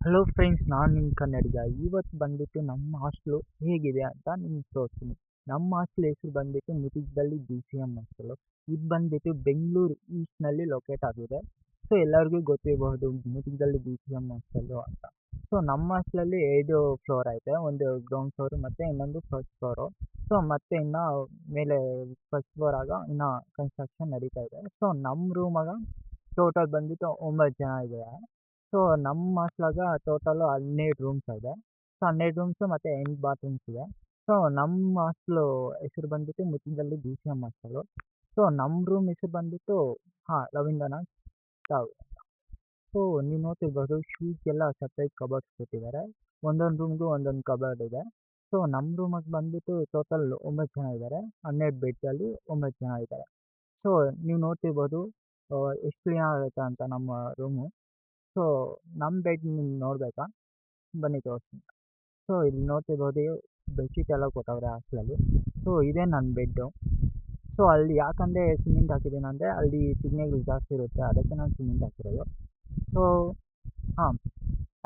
Hello friends, ನಾನು ನಿಮ್ಮ ಕನ್ನಡಿಗ. ಇವತ್ತು ಬಂದ್ಬಿಟ್ಟು ನಮ್ಮ ಹಾಸ್ಟೆಲು ಹೇಗಿದೆ ಅಂತ ನಿಮ್ಗೆ ತೋರಿಸ್ತೀನಿ. ನಮ್ಮ ಹಾಸ್ಟೆಲ್ ಹೆಸರು ಬಂದ್ಬಿಟ್ಟು ಮುದಿಗಲ್ಲಿ BCM ಹಾಸ್ಟೆಲು. ಇದು ಬಂದ್ಬಿಟ್ಟು ಬೆಂಗಳೂರು ಈಸ್ಟ್‌ನಲ್ಲಿ ಲೊಕೇಟ್ ಆಗಿದೆ. ಸೊ ಎಲ್ಲರಿಗೂ ಗೊತ್ತಿರಬಹುದು ಮುದಿಗಲ್ಲಿ BCM ಹಾಸ್ಟೆಲು ಅಂತ. ಸೊ ನಮ್ಮ ಹಾಸ್ಟೆಲಲ್ಲಿ 5 ಫ್ಲೋರ್ ಐತೆ. ಒಂದು ಗ್ರೌಂಡ್ ಫ್ಲೋರು ಮತ್ತು ಇನ್ನೊಂದು ಫಸ್ಟ್ ಫ್ಲೋರು. ಸೊ ಮತ್ತೆ ಇನ್ನು ಮೇಲೆ ಫಸ್ಟ್ ಫ್ಲೋರಾಗ ಇನ್ನು ಕನ್ಸ್ಟ್ರಕ್ಷನ್ ನಡೀತಾ ಇದೆ. ಸೊ ನಮ್ಮ ರೂಮಾಗ ಟೋಟಲ್ ಬಂದ್ಬಿಟ್ಟು 9 ಜನ ಇದ್ದಾರೆ. ಸೊ ನಮ್ಮ ಹಾಸ್ಟೆಲಾಗ ಟೋಟಲು 12 ರೂಮ್ಸ್ ಇದೆ. ಸೊ 12 ರೂಮ್ಸು ಮತ್ತು 8 ಬಾತ್ರೂಮ್ಸ್ ಇದೆ. ಸೊ ನಮ್ಮ ಹಾಸ್ಟೆಲು ಹೆಸರು ಬಂದ್ಬಿಟ್ಟು ಮುತ್ತಿನಲ್ಲಿ BCM ಹಾಸ್ಟೆಲು. ಸೊ ನಮ್ಮ ರೂಮ್ ಹೆಸರು ಬಂದ್ಬಿಟ್ಟು ರವೀಂದ್ರನಾಥ್ ಟಾವ್. ಸೊ ನೀವು ನೋಡ್ತಿರ್ಬೋದು ಶೂಸ್ಗೆಲ್ಲ ಸಪ್ರೇಟ್ ಕಬೋರ್ಡ್ಸ್ ಕೊಟ್ಟಿದ್ದಾರೆ. ಒಂದೊಂದು ರೂಮ್ಗೂ ಒಂದೊಂದು ಕಬೋರ್ಡ್ ಇದೆ. ಸೊ ನಮ್ಮ ರೂಮಿಗೆ ಬಂದ್ಬಿಟ್ಟು ಟೋಟಲ್ 9 ಜನ ಇದ್ದಾರೆ. 12 ಬೆಡ್ಡಲ್ಲಿ 9 ಜನ ಇದ್ದಾರೆ. ಸೊ ನೀವು ನೋಡ್ತಿರ್ಬೋದು ಎಷ್ಟು ಕ್ಲೀನ್ ಆಗುತ್ತೆ ಅಂತ ನಮ್ಮ ರೂಮು. ಸೊ ನಮ್ಮ ಬೆಡ್ ನೀವು ನೋಡಬೇಕಾ? ಬನ್ನಿ ತೋರಿಸ್ತೀನಿ. ಸೊ ಇಲ್ಲಿ ನೋಡ್ತಿರ್ಬೋದು ಬೆಡ್ಶೀಟ್ ಎಲ್ಲ ಕೊಟ್ಟವ್ರೆ ಹಾಸ್ಟೆಲಲ್ಲಿ. ಸೊ ಇದೇ ನನ್ನ ಬೆಡ್ಡು. ಸೊ ಅಲ್ಲಿ ಯಾಕಂದರೆ ಸಿಮೆಂಟ್ ಹಾಕಿದ್ದೀನಿ ಅಂದರೆ ಅಲ್ಲಿ ತಿಗ್ನೆಗಳು ಜಾಸ್ತಿ ಇರುತ್ತೆ, ಅದಕ್ಕೆ ನಾನು ಸಿಮೆಂಟ್ ಹಾಕಿರೋದು. ಸೊ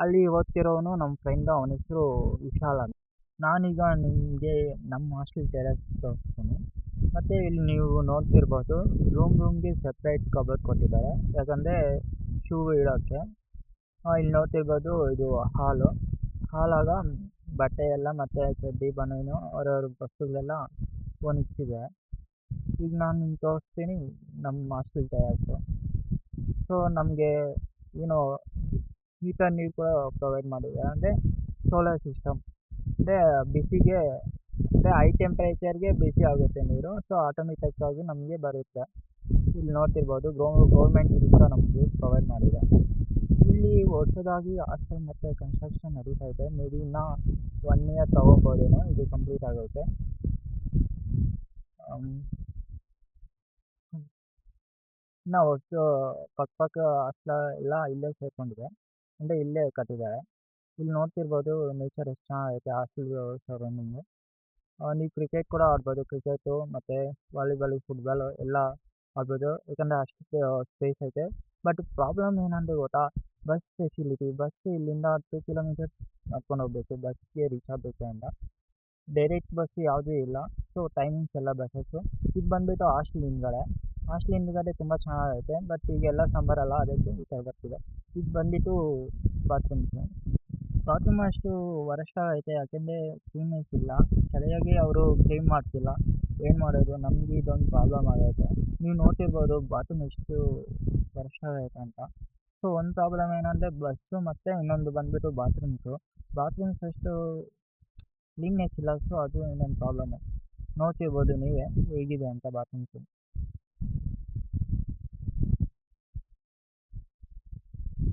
ಅಲ್ಲಿ ಓದ್ತಿರೋನು ನಮ್ಮ ಫ್ರೆಂಡು, ಅವನ ಹೆಸರು ವಿಶಾಲ್ ಅಂತ. ನಾನೀಗ ನಿಮಗೆ ನಮ್ಮ ಹಾಸ್ಟೆಲ್ ಟೆರೆಸ್ ತೋರಿಸ್ತೀನಿ. ಮತ್ತು ಇಲ್ಲಿ ನೀವು ನೋಡ್ತಿರ್ಬೋದು ರೂಮ್ಗೆ ಸಪ್ರೇಟ್ ಕಬೋರ್ಡ್ ಕೊಟ್ಟಿದ್ದಾರೆ, ಯಾಕಂದರೆ ಶೂ ಇಡೋಕ್ಕೆ. ಇಲ್ಲಿ ನೋಡ್ತಿರ್ಬೋದು ಇದು ಹಾಲಾಗ ಬಟ್ಟೆ ಎಲ್ಲ ಮತ್ತು ಚಡ್ಡಿ ಬನೀನು ಅವ್ರವ್ರ ವಸ್ತುಗಳೆಲ್ಲ ಒಣಗಿಸಿದೆ. ಈಗ ನಾನು ನಿಮ್ಗೆ ತೋರಿಸ್ತೀನಿ ನಮ್ಮ ಹಾಸ್ಟೆಲ್ ಟೆರೆಸ್ಸು. ಸೊ ನಮಗೆ ಏನು ಹೀಟರ್ ನೀರು ಕೂಡ ಪ್ರೊವೈಡ್ ಮಾಡಿದ್ದಾರೆ, ಅಂದರೆ ಸೋಲಾರ್ ಸಿಸ್ಟಮ್. ಅಂದರೆ ಬಿಸಿಗೆ ಅಂದರೆ ಹೈ ಟೆಂಪ್ರೇಚರ್ಗೆ ಬಿಸಿ ಆಗುತ್ತೆ ನೀರು. ಸೊ ಆಟೋಮೆಟಿಕ್ಕಾಗಿ ನಮಗೆ ಬರುತ್ತೆ. ಇಲ್ಲಿ ನೋಡ್ತಿರ್ಬೋದು ಗೌರ್ಮೆಂಟ್ ಇದು ಕೂಡ ನಮಗೆ ಪ್ರೊವೈಡ್ ಮಾಡಿದೆ. ಇಲ್ಲಿ ಹೊಸದಾಗಿ ಹಾಸ್ಟೆಲ್ ಮತ್ತು ಕನ್ಸ್ಟ್ರಕ್ಷನ್ ನಡೀತಾ ಇದೆ. ಮೇ ಬಿ ಇನ್ನೂ 1 ಇಯರ್ ತೊಗೊಬೋದೇನೋ ಇದು ಕಂಪ್ಲೀಟ್ ಆಗೋಕ್ಕೆ. ಇನ್ನು ಹೊಸ ಪಕ್ಕ ಹಾಸ್ಟೆಲ್ ಎಲ್ಲ ಇಲ್ಲೇ ಸೇರಿಕೊಂಡಿದೆ, ಅಂದರೆ ಇಲ್ಲೇ ಕಟ್ಟಿದ್ದಾರೆ. ಇಲ್ಲಿ ನೋಡ್ತಿರ್ಬೋದು ನೇಚರ್ ಎಷ್ಟು ಚೆನ್ನಾಗೈತೆ ಹಾಸ್ಟೆಲ್ ಸರೌಂಡಿಂಗು. ನೀವು ಕ್ರಿಕೆಟ್ ಕೂಡ ಆಡ್ಬೋದು. ಕ್ರಿಕೆಟು ಮತ್ತು ವಾಲಿಬಾಲು, ಫುಟ್ಬಾಲು ಎಲ್ಲ ಆಡ್ಬೋದು, ಯಾಕಂದರೆ ಅಷ್ಟು ಸ್ಪೇಸ್ ಐತೆ. ಬಟ್ ಪ್ರಾಬ್ಲಮ್ ಏನಂದರೆ ಗೊತ್ತಾ? Bus facility. ಬಸ್ಸು ಇಲ್ಲಿಂದ 2 ಕಿಲೋಮೀಟರ್ಸ್ ನಡ್ಕೊಂಡು ಹೋಗಬೇಕು ಬಸ್ಗೆ ರೀಚ್ ಆಗಬೇಕು ಅಂತ. ಡೈರೆಕ್ಟ್ ಬಸ್ಸು ಯಾವುದೂ ಇಲ್ಲ. ಸೊ ಟೈಮಿಂಗ್ಸ್ ಎಲ್ಲ ಬಸ್ಸಸ್ಸು. ಇದು ಬಂದುಬಿಟ್ಟು ಹಾಸ್ಟೆಲ್ ಹಿಂದ್ಗಡೆ ತುಂಬ ಚೆನ್ನಾಗೈತೆ. ಬಟ್ ಈಗೆಲ್ಲ ಸಮ್ಮರಲ್ಲ, ಅದಕ್ಕೆ ಈ ಥರ ಬರ್ತಿದೆ. ಇದು ಬಂದುಬಿಟ್ಟು ಬಾತ್ರೂಮ್ ಅಷ್ಟು ವರಸ್ಟ್ ಆಗೈತೆ, ಯಾಕೆಂದರೆ ಕ್ಲೀನ್ನೆಸ್ ಇಲ್ಲ. ಸರಿಯಾಗಿ ಅವರು ಕ್ಲೀನ್ ಮಾಡ್ತಿಲ್ಲ. ಏನು ಮಾಡೋದು? ನಮಗೆ ಇದೊಂದು ಪ್ರಾಬ್ಲಮ್ ಆಗೈತೆ. ನೀವು ನೋಡ್ತಿರ್ಬೋದು ಬಾತ್ರೂಮ್ ಎಷ್ಟು ವರಸ್ಟ್ ಆಗೈತೆ ಅಂತ. ಸೊ ಒಂದು ಪ್ರಾಬ್ಲಮ್ ಏನಂದರೆ ಬಸ್ಸು, ಮತ್ತು ಇನ್ನೊಂದು ಬಂದುಬಿಟ್ಟು ಬಾತ್ರೂಮ್ಸ್ ಅಷ್ಟು ಕ್ಲೀನ್ನೆಸ್ ಇಲ್ಲ. ಸೊ ಅದು ಇನ್ನೊಂದು ಪ್ರಾಬ್ಲಮ್ಮು. ನೋಡ್ತಿರ್ಬೋದು ನೀವೇ ಹೇಗಿದೆ ಅಂತ ಬಾತ್ರೂಮ್ಸು.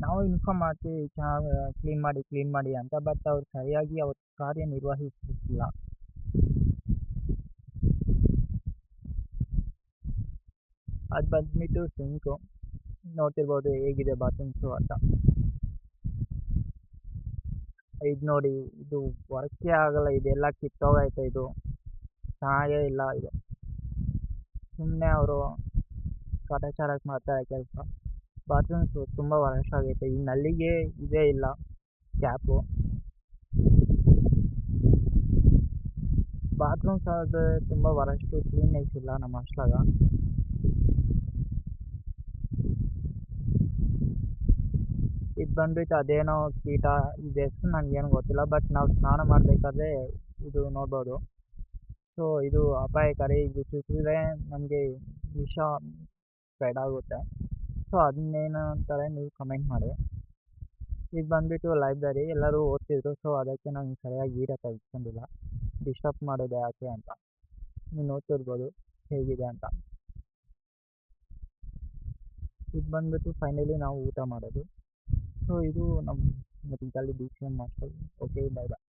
ನಾವು ಇನ್ಫಾರ್ಮ್ ಮಾಡ್ತೀವಿ ಚೆನ್ನಾಗಿ ಕ್ಲೀನ್ ಮಾಡಿ ಅಂತ, ಬಟ್ ಅವ್ರು ಸರಿಯಾಗಿ ಅವ್ರ ಕಾರ್ಯನಿರ್ವಹಿಸ್ತಿಲ್ಲ. ಅದು ಬಂದ್ಬಿಟ್ಟು ಸಿಂಕು. ನೋಡ್ತಿರ್ಬೋದು ಹೇಗಿದೆ ಬಾತ್ರೂಮ್ಸು ಅಂತ. ಇದು ನೋಡಿ, ಇದು ವರ್ಕೇ ಆಗಲ್ಲ, ಇದೆಲ್ಲ ಕಿತ್ತೋಗೈತೆ. ಇದು ಚೆನ್ನಾಗೇ ಇಲ್ಲ. ಇದು ಸುಮ್ಮನೆ ಅವರು ಕಾಟಾಚಾರಕ್ಕೆ ಮಾಡ್ತಾರೆ ಕೆಲಸ. ಬಾತ್ರೂಮ್ಸು ತುಂಬ ವರಸ್ಟ್ ಆಗೈತೆ. ಈ ನಲ್ಲಿಗೆ ಇದೇ ಇಲ್ಲ ಕ್ಯಾಪು. ಬಾತ್ರೂಮ್ಸ್ ಆದರೆ ತುಂಬ ವರಸ್ಟು, ಕ್ಲೀನ್ನೆಸ್ ಇಲ್ಲ ನಮ್ಮ ಹಾಸ್ಟೆಲಾಗ. ಇದು ಬಂದುಬಿಟ್ಟು ಅದೇನೋ ಕೀಟ, ಇದು ಹೆಸ್ರು ನನಗೇನು ಗೊತ್ತಿಲ್ಲ. ಬಟ್ ನಾವು ಸ್ನಾನ ಮಾಡಬೇಕಾದ್ರೆ ಇದು ನೋಡ್ಬೋದು. ಸೊ ಇದು ಅಪಾಯಕಾರಿ. ಇದು ಚುಚ್ಚಿದ್ರೆ ನಮಗೆ ವಿಷ ಸ್ಪ್ರೆಡ್ ಆಗುತ್ತೆ. ಸೊ ಅದನ್ನೇನು ಅಂತಾರೆ ನೀವು ಕಮೆಂಟ್ ಮಾಡಿ. ಇದು ಬಂದುಬಿಟ್ಟು ಲೈಬ್ರರಿ, ಎಲ್ಲರೂ ಓದ್ತಿದ್ರು. ಸೊ ಅದಕ್ಕೆ ನಾನು ಸರಿಯಾಗಿ ವೀಡಿಯೋ ತೆಗೆಸ್ಕೊಂಡಿಲ್ಲ, ಡಿಸ್ಟರ್ಬ್ ಮಾಡೋದು ಯಾಕೆ ಅಂತ. ನೀವು ನೋಡ್ತಿರ್ಬೋದು ಹೇಗಿದೆ ಅಂತ. ಇದು ಬಂದುಬಿಟ್ಟು ಫೈನಲಿ ನಾವು ಊಟ ಮಾಡೋದು. ಸೊ ಇದು ನಮ್ಮ ಮುದಿಗಲ್ಲಿ BCM ಹಾಸ್ಟೆಲ್. ಓಕೆ, ಬಾಯ್ ಬಾಯ್.